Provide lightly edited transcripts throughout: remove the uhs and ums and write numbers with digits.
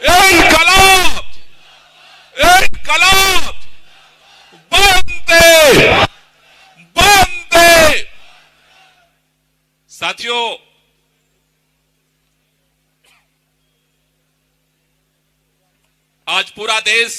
इनकलाब, इनकलाब, वंदे वंदे। साथियों, आज पूरा देश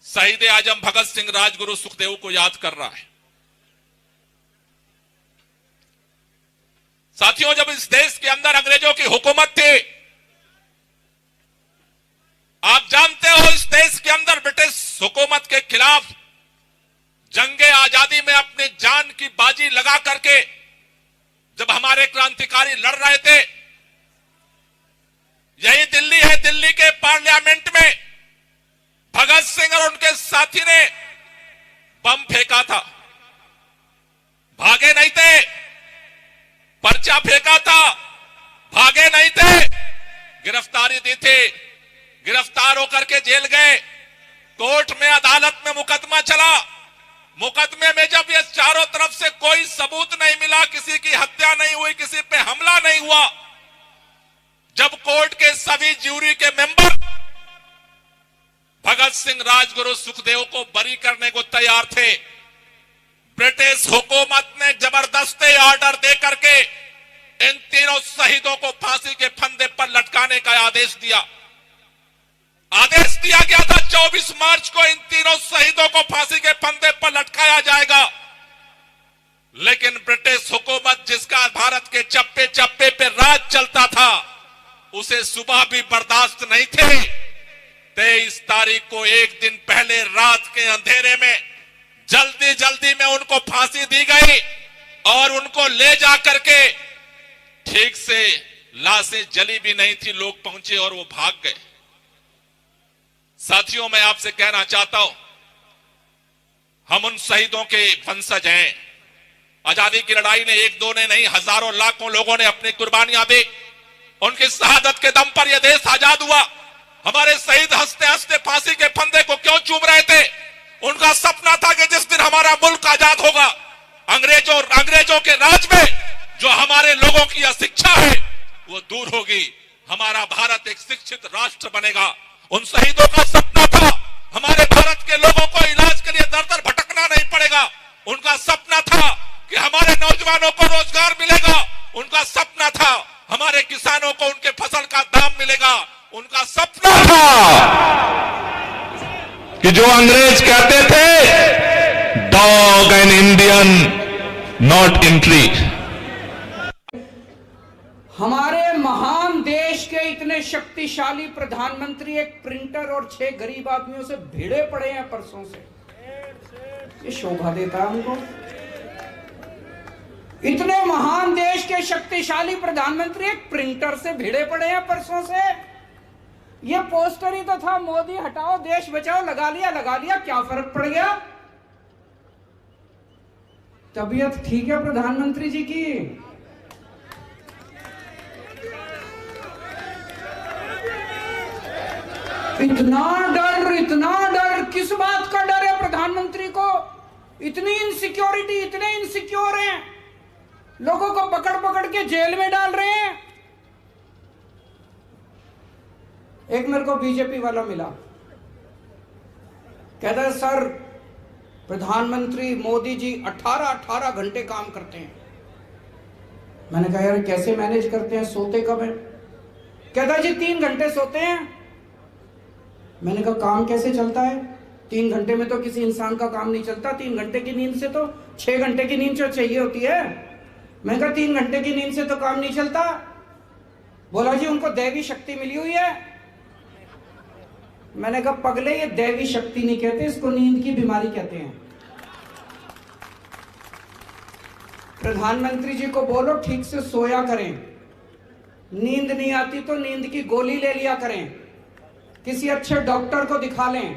शहीद आजम भगत सिंह, राजगुरु सुखदेव को याद कर रहा है। साथियों, जब इस देश के अंदर अंग्रेजों की हुकूमत थी, आप जानते हो इस देश के अंदर ब्रिटिश हुकूमत के खिलाफ जंगे आजादी में अपनी जान की बाजी लगा करके जब हमारे क्रांतिकारी लड़ रहे थे, यही दिल्ली है, दिल्ली के पार्लियामेंट में भगत सिंह और उनके साथी ने बम फेंका था। भागे नहीं थे, पर्चा फेंका था, भागे नहीं थे, गिरफ्तारी दी थी, गिरफ्तार होकर के जेल गए। कोर्ट में, अदालत में मुकदमा चला। मुकदमे में जब ये चारों तरफ से कोई सबूत नहीं मिला, किसी की हत्या नहीं हुई, किसी पे हमला नहीं हुआ, जब कोर्ट के सभी ज्यूरी के मेंबर भगत सिंह, राजगुरु सुखदेव को बरी करने को तैयार थे, ब्रिटिश हुकूमत ने जबरदस्ती ऑर्डर दे करके इन तीनों शहीदों को फांसी के फंदे पर लटकाने का आदेश दिया। आदेश दिया गया था 24 मार्च को इन तीनों शहीदों को फांसी के फंदे पर लटकाया जाएगा। लेकिन ब्रिटिश हुकूमत, जिसका भारत के चप्पे चप्पे पे राज चलता था, उसे सुबह भी बर्दाश्त नहीं थे। 23 तारीख को, एक दिन पहले रात के अंधेरे में जल्दी जल्दी में उनको फांसी दी गई और उनको ले जा करके, ठीक से लाशें जली भी नहीं थी, लोग पहुंचे और वो भाग गए। साथियों, मैं आपसे कहना चाहता हूं, हम उन शहीदों के वंशज हैं। आजादी की लड़ाई ने एक दो ने नहीं, हजारों लाखों लोगों ने अपनी कुर्बानियां दी। उनकी शहादत के दम पर यह देश आजाद हुआ। हमारे शहीद हंसते हंसते फांसी के फंदे को क्यों चूम रहे थे? उनका सपना था कि जिस दिन हमारा मुल्क आजाद होगा, अंग्रेजों के राज में जो हमारे लोगों की अशिक्षा है वो दूर होगी, हमारा भारत एक शिक्षित राष्ट्र बनेगा। उन शहीदों का सपना था हमारे भारत के लोगों को इलाज के लिए दर दर भटकना नहीं पड़ेगा। उनका सपना था कि हमारे नौजवानों को रोजगार मिलेगा। उनका सपना था हमारे किसानों को उनके फसल का दाम मिलेगा। उनका सपना था कि जो अंग्रेज कहते थे, dog an Indian not in tree. हमारे महान देश के इतने शक्तिशाली प्रधानमंत्री एक प्रिंटर और 6 गरीब आदमियों से भिड़े पड़े हैं परसों से। ये शोभा देता है हमको। इतने महान देश के शक्तिशाली प्रधानमंत्री एक प्रिंटर से भिड़े पड़े हैं परसों से। ये पोस्टर ही तो था, मोदी हटाओ देश बचाओ, लगा लिया, क्या फर्क पड़ गया? तबीयत ठीक है प्रधानमंत्री जी की? इतना डर किस बात का डर है प्रधानमंत्री को? इतनी इनसिक्योरिटी, इतने इनसिक्योर हैं, लोगों को पकड़ पकड़ के जेल में डाल रहे हैं। एक मेरे को बीजेपी वाला मिला, कहता है सर प्रधानमंत्री मोदी जी 18 घंटे काम करते हैं। मैंने कहा यार कैसे मैनेज करते हैं, सोते कब हैं? कहता जी 3 घंटे सोते हैं। मैंने कहा काम कैसे चलता है? 3 घंटे में तो किसी इंसान का काम नहीं चलता। 3 घंटे की नींद से तो 6 घंटे की नींद जो चाहिए होती है। मैंने कहा 3 घंटे की नींद से तो काम नहीं चलता। बोला जी उनको दैवी शक्ति मिली हुई है। मैंने कहा पगले, ये दैवी शक्ति नहीं कहते, इसको नींद की बीमारी कहते हैं। प्रधानमंत्री जी को बोलो ठीक से सोया करें, नींद नहीं आती तो नींद की गोली ले लिया करें, किसी अच्छे डॉक्टर को दिखा लें।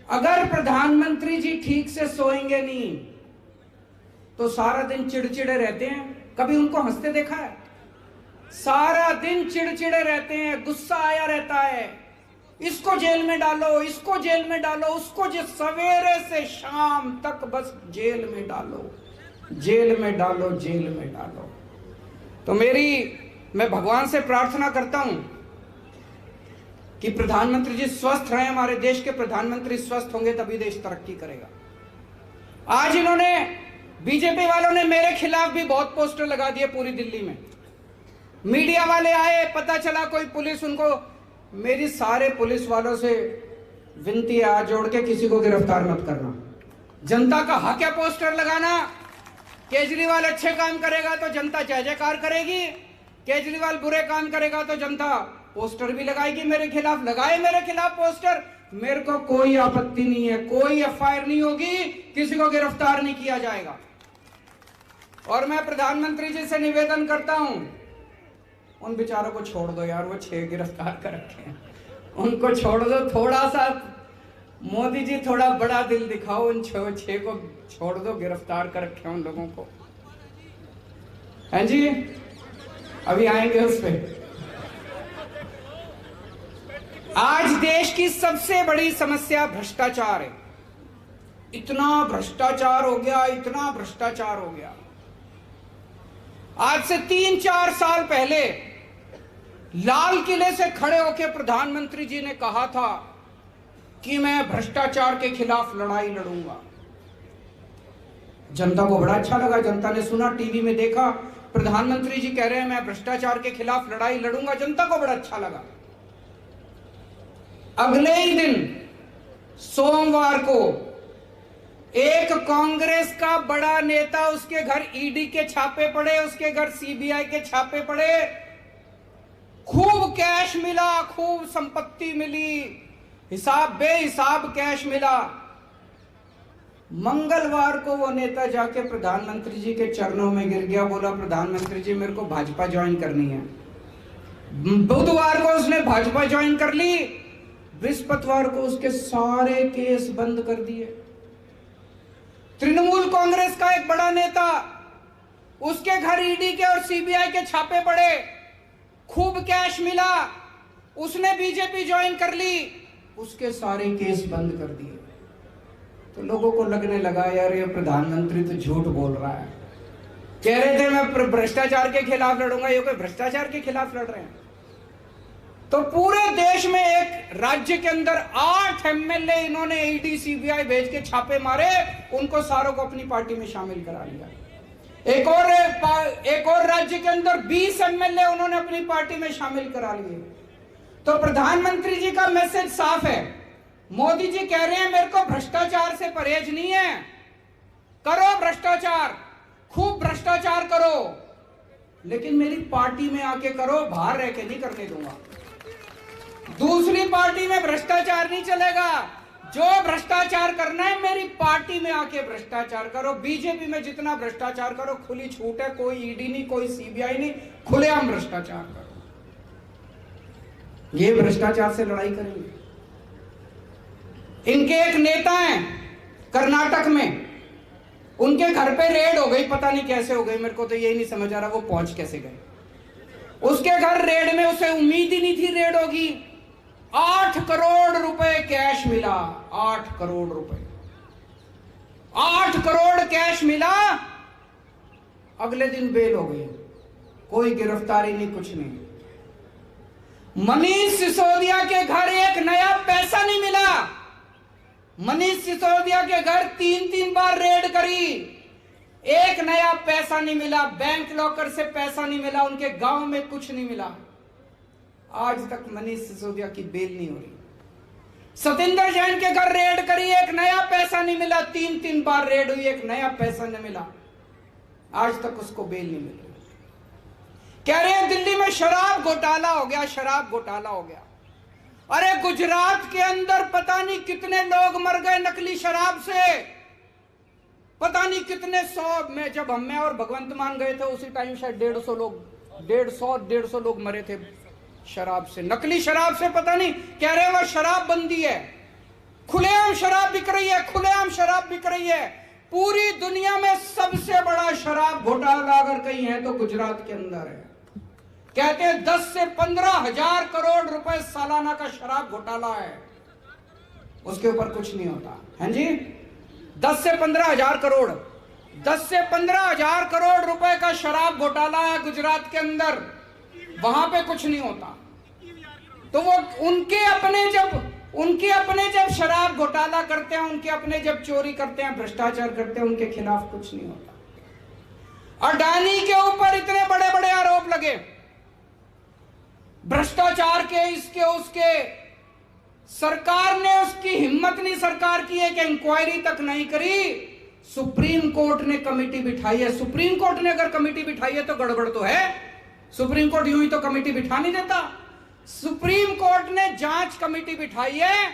अगर प्रधानमंत्री जी ठीक से सोएंगे नहीं तो सारा दिन चिड़चिड़े रहते हैं। कभी उनको हंसते देखा है? सारा दिन चिड़चिड़े रहते हैं, गुस्सा आया रहता है। इसको जेल में डालो, इसको जेल में डालो, उसको सवेरे से शाम तक बस जेल में डालो, जेल में डालो, जेल में डालो। तो मैं भगवान से प्रार्थना करता हूं कि प्रधानमंत्री जी स्वस्थ रहे, हमारे देश के प्रधानमंत्री स्वस्थ होंगे तभी देश तरक्की करेगा। आज इन्होंने, बीजेपी वालों ने मेरे खिलाफ भी बहुत पोस्टर लगा दिए पूरी दिल्ली में। मीडिया वाले आए, पता चला कोई पुलिस उनको, मेरी सारे पुलिस वालों से विनती है, हाथ जोड़ के किसी को गिरफ्तार मत करना। जनता का हक है पोस्टर लगाना। केजरीवाल अच्छे काम करेगा तो जनता जय जयकार करेगी, केजरीवाल बुरे काम करेगा तो जनता पोस्टर भी लगाएगी मेरे खिलाफ। लगाए मेरे खिलाफ पोस्टर, मेरे को कोई आपत्ति नहीं है, कोई एफआईआर नहीं होगी, किसी को गिरफ्तार नहीं किया जाएगा। और मैं प्रधानमंत्री जी से निवेदन करता हूं, उन बेचारों को छोड़ दो यार, वो 6 गिरफ्तार कर रखे हैं, उनको छोड़ दो। थोड़ा सा मोदी जी थोड़ा बड़ा दिल दिखाओ, उन 6 को छोड़ दो, गिरफ्तार कर रखे उन लोगों को। हैं जी, अभी आएंगे उस पे। आज देश की सबसे बड़ी समस्या भ्रष्टाचार है। इतना भ्रष्टाचार हो गया, इतना भ्रष्टाचार हो गया। आज से 3-4 साल पहले लाल किले से खड़े होकर प्रधानमंत्री जी ने कहा था कि मैं भ्रष्टाचार के खिलाफ लड़ाई लड़ूंगा। जनता को बड़ा अच्छा लगा, जनता ने सुना, टीवी में देखा, प्रधानमंत्री जी कह रहे हैं मैं भ्रष्टाचार के खिलाफ लड़ाई लड़ूंगा, जनता को बड़ा अच्छा लगा। अगले ही दिन सोमवार को एक कांग्रेस का बड़ा नेता, उसके घर ईडी के छापे पड़े, उसके घर सीबीआई के छापे पड़े, खूब कैश मिला, खूब संपत्ति मिली, हिसाब बेहिसाब कैश मिला। मंगलवार को वो नेता जाके प्रधानमंत्री जी के चरणों में गिर गया, बोला प्रधानमंत्री जी मेरे को भाजपा ज्वाइन करनी है। बुधवार को उसने भाजपा ज्वाइन कर ली, बृहस्पतिवार को उसके सारे केस बंद कर दिए। तृणमूल कांग्रेस का एक बड़ा नेता, उसके घर ईडी के और सीबीआई के छापे पड़े, खूब कैश मिला, उसने बीजेपी ज्वाइन कर ली, उसके सारे केस बंद कर दिए। तो लोगों को लगने लगा यार ये प्रधानमंत्री तो झूठ बोल रहा है, कह रहे थे मैं भ्रष्टाचार के खिलाफ लड़ूंगा, ये कोई भ्रष्टाचार के खिलाफ लड़ रहे हैं। तो पूरे देश में एक राज्य के अंदर 8 एमएलए इन्होंने ईडी सीबीआई भेज के छापे मारे, उनको सारों को अपनी पार्टी में शामिल करा लिया। एक और राज्य के अंदर 20 एमएलए उन्होंने अपनी पार्टी में शामिल करा लिए। तो प्रधानमंत्री जी का मैसेज साफ है, मोदी जी कह रहे हैं मेरे को भ्रष्टाचार से परहेज नहीं है, करो भ्रष्टाचार, खूब भ्रष्टाचार करो, लेकिन मेरी पार्टी में आके करो, बाहर रह के नहीं करने दूंगा। दूसरी पार्टी में भ्रष्टाचार नहीं चलेगा, जो भ्रष्टाचार करना है मेरी पार्टी में आके भ्रष्टाचार करो। बीजेपी में जितना भ्रष्टाचार करो खुली छूट है, कोई ईडी नहीं, कोई सीबीआई नहीं, खुलेआम भ्रष्टाचार करो। ये भ्रष्टाचार से लड़ाई करेंगे। इनके एक नेता हैं कर्नाटक में, उनके घर पे रेड हो गई, पता नहीं कैसे हो गई, मेरे को तो यही नहीं समझ आ रहा वो पहुंच कैसे गए। उसके घर रेड में उसे उम्मीद ही नहीं थी रेड होगी। 8 करोड़ रुपए कैश मिला, 8 करोड़ रुपए, 8 करोड़ कैश मिला। अगले दिन बेल हो गई, कोई गिरफ्तारी नहीं, कुछ नहीं। मनीष सिसोदिया के घर एक नया पैसा नहीं मिला। मनीष सिसोदिया के घर 3-3 बार रेड करी, एक नया पैसा नहीं मिला, बैंक लॉकर से पैसा नहीं मिला, उनके गांव में कुछ नहीं मिला। आज तक मनीष सिसोदिया की बेल नहीं हो रही। सतिंदर जैन के घर रेड करी, एक नया पैसा नहीं मिला, 3-3 बार रेड हुई, एक नया पैसा नहीं मिला, आज तक उसको बेल नहीं मिली। कह रहे हैं दिल्ली में शराब घोटाला हो गया, शराब घोटाला हो गया। अरे गुजरात के अंदर पता नहीं कितने लोग मर गए नकली शराब से, पता नहीं कितने 100 में, जब मैं और भगवंत मान गए थे उसी टाइम शायद 150 लोग मरे थे शराब से, नकली शराब से। पता नहीं, कह रहे हैं वो शराब बंदी है, खुलेआम शराब बिक रही है, खुलेआम शराब बिक रही है। पूरी दुनिया में सबसे बड़ा शराब घोटाला अगर कहीं है तो गुजरात के अंदर है। कहते हैं 10 से 15 हजार करोड़ रुपए सालाना का शराब घोटाला है, उसके ऊपर कुछ नहीं होता है जी। 10 से 15 हजार करोड़, 10 से 15 हजार करोड़ रुपए का शराब घोटाला है गुजरात के अंदर, वहां पे कुछ नहीं होता। तो वो उनके अपने जब शराब घोटाला करते हैं, उनके अपने जब चोरी करते हैं, भ्रष्टाचार करते हैं, उनके खिलाफ कुछ नहीं होता। अडानी के ऊपर इतने बड़े बड़े आरोप लगे भ्रष्टाचार के, इसके उसके, सरकार ने उसकी हिम्मत नहीं सरकार की एक इंक्वायरी तक नहीं करी। सुप्रीम कोर्ट ने कमेटी बिठाई है। सुप्रीम कोर्ट ने अगर कमेटी बिठाई है तो गड़बड़ तो है। सुप्रीम कोर्ट यूं ही तो कमेटी बिठा नहीं देता। सुप्रीम कोर्ट ने जांच कमेटी बिठाई है।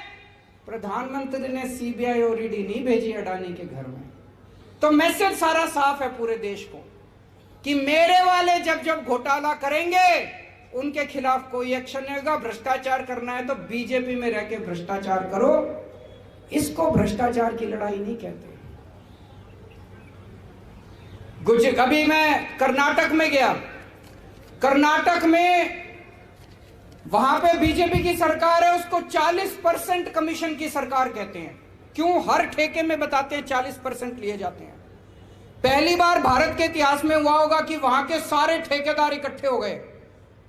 प्रधानमंत्री ने सीबीआई और ईडी नहीं भेजी अडानी के घर में। तो मैसेज सारा साफ है पूरे देश को कि मेरे वाले जब जब घोटाला करेंगे उनके खिलाफ कोई एक्शन नहीं होगा। भ्रष्टाचार करना है तो बीजेपी में रह के भ्रष्टाचार करो। इसको भ्रष्टाचार की लड़ाई नहीं कहते। कभी मैं कर्नाटक में गया, कर्नाटक में वहां पे बीजेपी की सरकार है, उसको 40% कमीशन की सरकार कहते हैं। क्यों? हर ठेके में बताते हैं 40% लिए जाते हैं। पहली बार भारत के इतिहास में हुआ होगा कि वहां के सारे ठेकेदार इकट्ठे हो गए।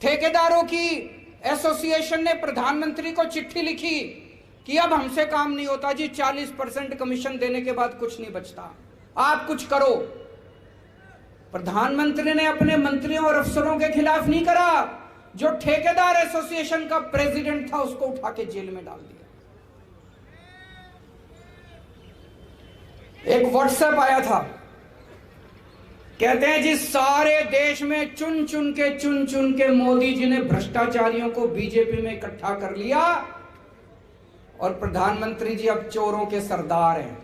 ठेकेदारों की एसोसिएशन ने प्रधानमंत्री को चिट्ठी लिखी कि अब हमसे काम नहीं होता जी, 40% कमीशन देने के बाद कुछ नहीं बचता, आप कुछ करो। प्रधानमंत्री ने अपने मंत्रियों और अफसरों के खिलाफ नहीं करा। जो ठेकेदार एसोसिएशन का प्रेसिडेंट था उसको उठा के जेल में डाल दिया। एक व्हाट्सएप आया था, कहते हैं जी सारे देश में चुन चुन के मोदी जी ने भ्रष्टाचारियों को बीजेपी में इकट्ठा कर लिया और प्रधानमंत्री जी अब चोरों के सरदार हैं।